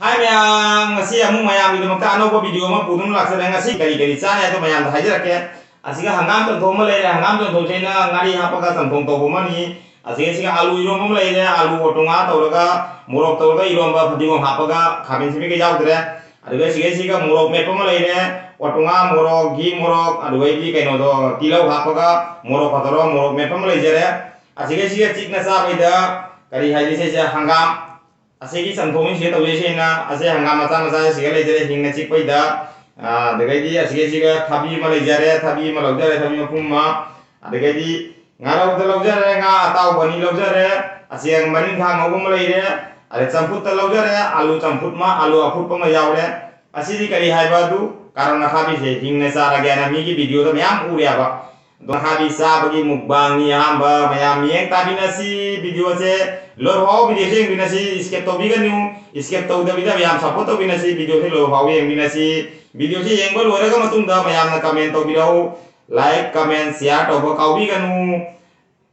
Hai mayam ngasi amu mayam itu makta ano video ma pudun laksana ngasi kari sana itu mayam hajar ke asiga hangam ton thoma le hangam ton thochena ngari hapaga ton thong to bomani asiga alu iro mom le alu otonga tawraga morok tawraga iro ba phadigo hapaga khabin sibi ke yaudre aduga siga morok me poma le otonga morok gi morok aduga di kaino do tilau hapaga morok patoro morok me poma le jere asiga chikna sa baida kari haji se hangam asegi santhong se tawje se na ase hangam macha se le jere hingna chik paida adagadi asiga thabi ma le jare thabi ma lojare thabi ma pumma adagadi ngara uta lojare nga ataw bani lojare asiang manin kha ngogum le re are champut ta lojare alu champut ma alu aput pa yaure asidi kari haiba du karana khabi se hingna sara gana mi gi video da myam uriya ba don habi sa bagi mukbang ni hamba mayam yeng tabi nasi video se lor ho video se binasi skip to bigan nu skip to da bida yam support to binasi video se lor ho yeng binasi video se yeng bol wara ga matung da mayam na comment to bidau like comment share to bo kau bigan nu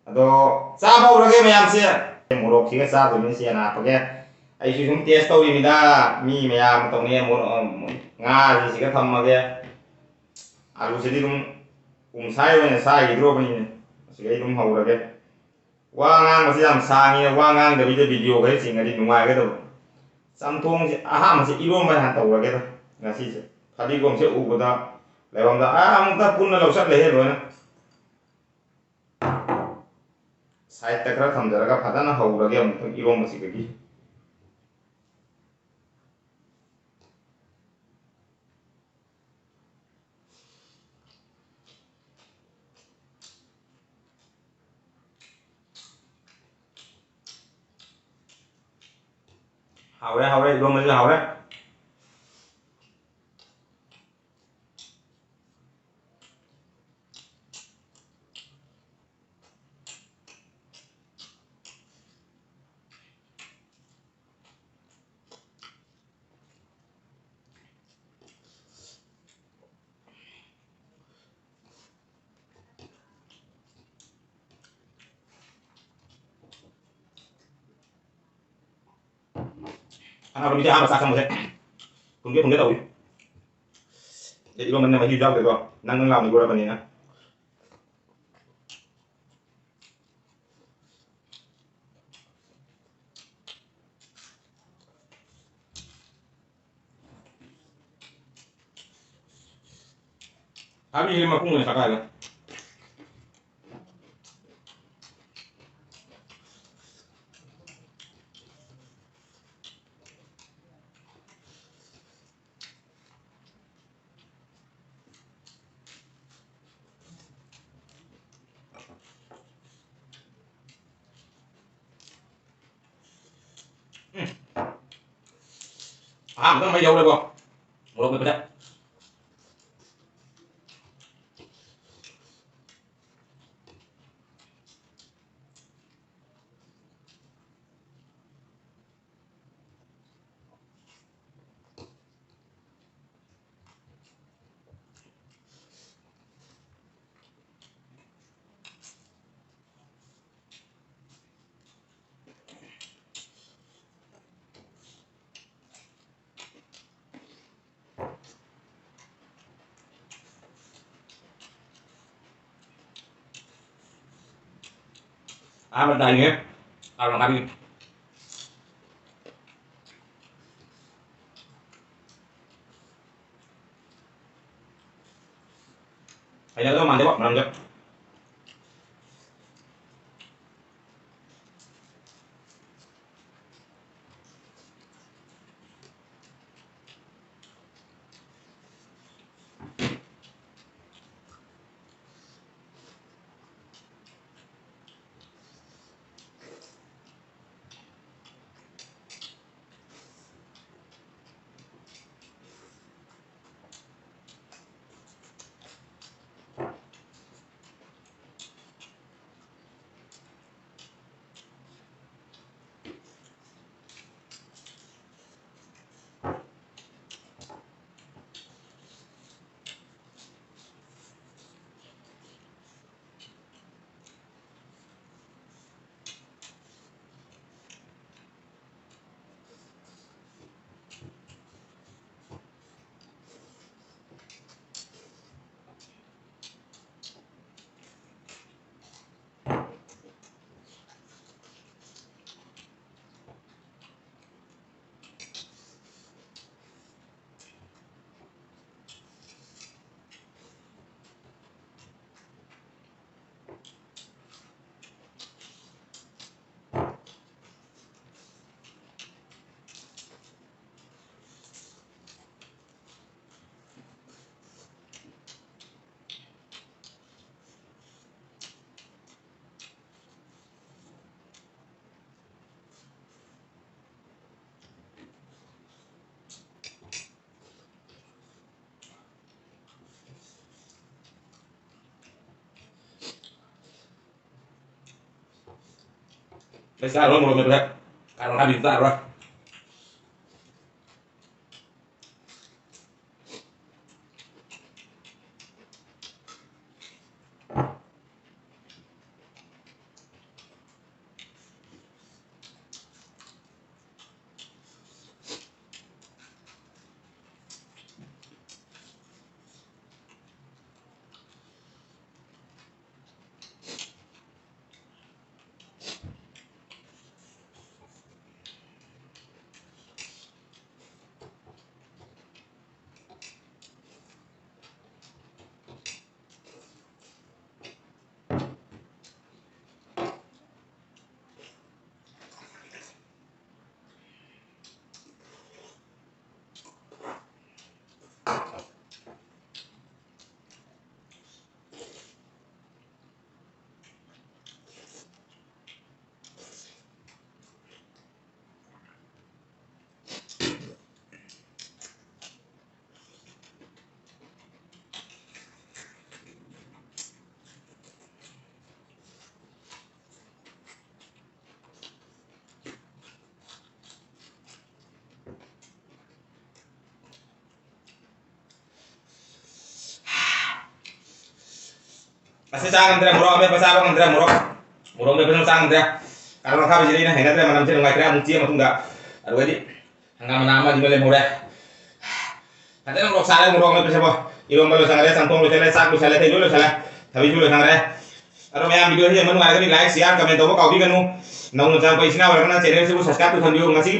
ado sa ba ura ge mayam se morok ki ga sa to ni se na pa ge ai su sum test to ni da mi mayam to ne mo nga si ga tham ma ge alu se di dum sai với sai cái drone này cái đúng hầu là cái qua ngang mà sẽ làm sang như qua ngang để bây giờ video cái gì ngay đi ngoài cái đâu Samsung thì mà sẽ ilo mà hàng tàu là cái đó là gì phải đi gồm sẽ u của ta lại bằng ta ông ta phun là lẩu sắt lấy hết rồi nè sai tất cả thằng giờ các phát nó hầu là cái ông ilo mà sẽ cái gì hầu đấy ilo mà sẽ hầu đấy anh bisa apa sakam saya punggir tahu jadi lo mana maju jauh gitu nang ngam gue apa nih na Abi lima pun nggak sakal betul mấy dâu đây không một lúc nữa bên đây nghe làm kami hay là nó màn để bọc làm được Saya mau ngomong berat. Karena habis tak roh. Masih sangat tidak murah, ambil pasar orang tidak murah, murah ambil pasar sangat tidak. Kalau orang kau jadi ini, hendak tidak menambil orang kaya mungkin macam enggak. Aduh jadi, hangga menama di mana murah. Katanya orang salah murah ambil pasar apa? Ilmu balu sangat dia, santong lu salah, sak lu salah, teh lu salah, tapi lu sangat dia. Aduh macam video ini, menu ada ni like, share, komen tahu kau bikin nu, nau nusantara isi na orang na channel sih, subscribe tu sambil ngasih.